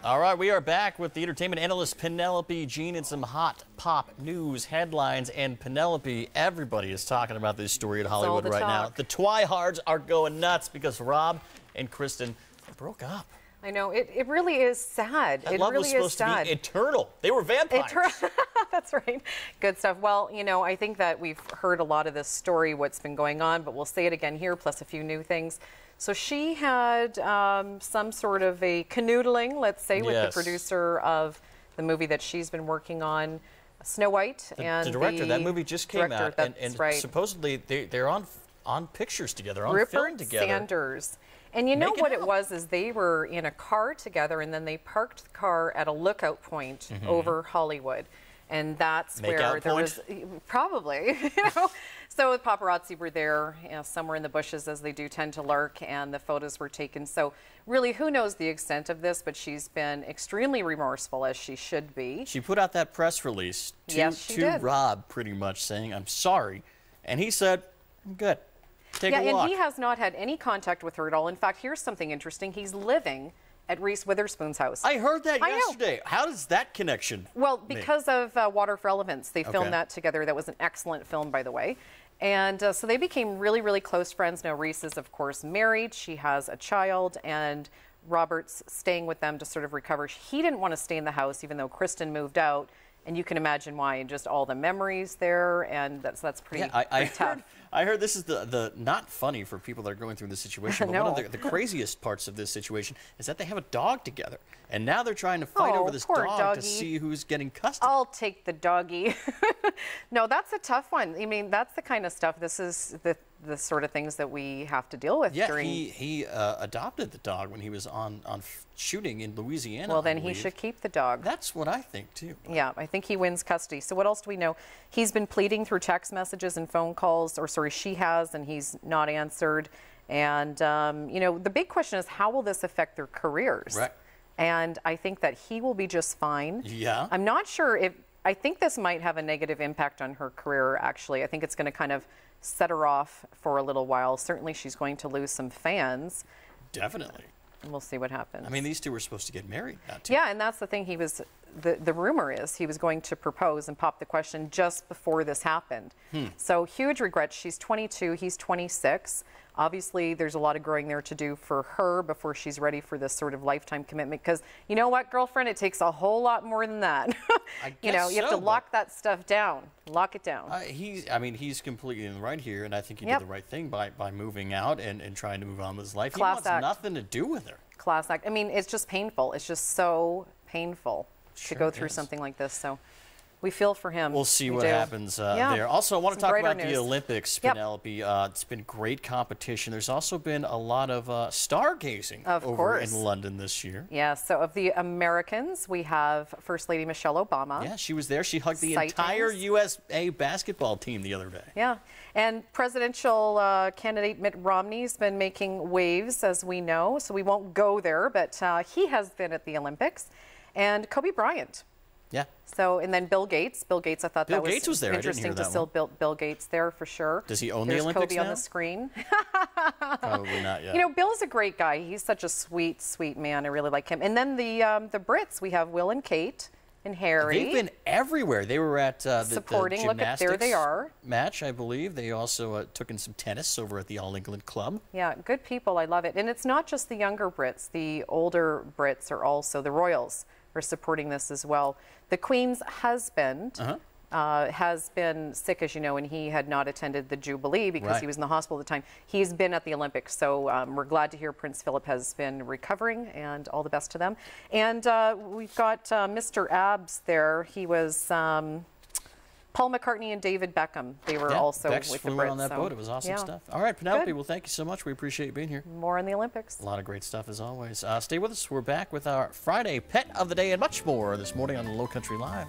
All right, we are back with the entertainment analyst Penelope Jean and some hot pop news headlines. And Penelope, everybody is talking about this story at Hollywood right now. The Twihards are going nuts because Rob and Kristen broke up. I know, it really is sad. That love was supposed to be eternal. They were vampires. That's right. Good stuff. Well, you know, I think that we've heard a lot of this story, what's been going on, but we'll say it again here, plus a few new things. So she had some sort of a canoodling, let's say, with the producer of the movie that she's been working on, Snow White. The director. That movie just came out, and supposedly they're on pictures together, on film together. Sanders. And you know what it was is they were in a car together, and then they parked the car at a lookout point over Hollywood. And that's where there was probably, you know. So the paparazzi were there, you know, somewhere in the bushes, as they do tend to lurk, and the photos were taken. So really, who knows the extent of this, but she's been extremely remorseful, as she should be. She put out that press release to Rob, pretty much saying, "I'm sorry." And he said, "I'm good. Take a walk." And he has not had any contact with her at all. In fact, here's something interesting. He's living at Reese Witherspoon's house. I heard that yesterday. How does that connection Well, because of Water for Elements. They filmed that together. That was an excellent film, by the way. And so they became really, really close friends. Now, Reese is, of course, married. She has a child, and Robert's staying with them to sort of recover. He didn't want to stay in the house, even though Kristen moved out. And you can imagine why, and just all the memories there, and that's pretty, pretty tough. I heard this is the not funny for people that are going through this situation, but one of the craziest parts of this situation is that they have a dog together, and now they're trying to fight over this dog to see who's getting custody. I'll take the doggy. No, that's a tough one. I mean, that's the kind of stuff. This is the sort of things that we have to deal with. Yeah, he adopted the dog when he was on shooting in Louisiana. Well, then he should keep the dog. That's what I think too. Yeah, I think he wins custody. So what else do we know? He's been pleading through text messages and phone calls, or sorry, she has, and he's not answered. And you know, the big question is, how will this affect their careers? Right. And I think that he will be just fine. Yeah. I'm not sure if, I think this might have a negative impact on her career, actually. I think it's going to kind of set her off for a little while. Certainly she's going to lose some fans. Definitely. And we'll see what happens. I mean, these two were supposed to get married now, too. Yeah, and that's the thing. He was, the rumor is he was going to propose and pop the question just before this happened. So huge regrets. She's 22, he's 26. Obviously, there's a lot of growing there to do for her before she's ready for this sort of lifetime commitment. Because you know what, girlfriend, it takes a whole lot more than that. You know, you have to lock that stuff down. Lock it down. I mean, he's completely in the right here, and I think he did the right thing by moving out and trying to move on with his life. He wants nothing to do with her. Class act. I mean, it's just painful. It's just so painful to go through something like this. So we feel for him. We'll see what happens there. Also, I want to talk about the Olympics, Penelope. It's been great competition. There's also been a lot of stargazing over in London this year. Yeah, so of the Americans, we have First Lady Michelle Obama. Yeah, she was there. She hugged the entire USA basketball team the other day. Yeah, and presidential candidate Mitt Romney's been making waves, as we know, so we won't go there, but he has been at the Olympics. And Kobe Bryant. Yeah. So, and then Bill Gates. Bill Gates, I thought that was there. interesting to still Bill Gates there for sure. Does he own the Olympics Kobe now? on the screen. Probably not yet. You know, Bill's a great guy. He's such a sweet, sweet man. I really like him. And then the Brits, we have Will and Kate and Harry. They've been everywhere. They were at the supporting. Look at, there they are. Match, I believe. They also took in some tennis over at the All England Club. Yeah, good people. I love it. And it's not just the younger Brits. The older Brits are also, the royals are supporting this as well. The Queen's husband has been sick, as you know, and he had not attended the Jubilee because he was in the hospital at the time. He's been at the Olympics, so we're glad to hear Prince Philip has been recovering, and all the best to them. And we've got Mr. Abs there. He was Paul McCartney and David Beckham. They were also with the Brits. On that boat. It was awesome stuff. All right, Penelope, well, thank you so much. We appreciate you being here. More on the Olympics. A lot of great stuff, as always. Stay with us. We're back with our Friday Pet of the Day and much more this morning on the Low Country Live.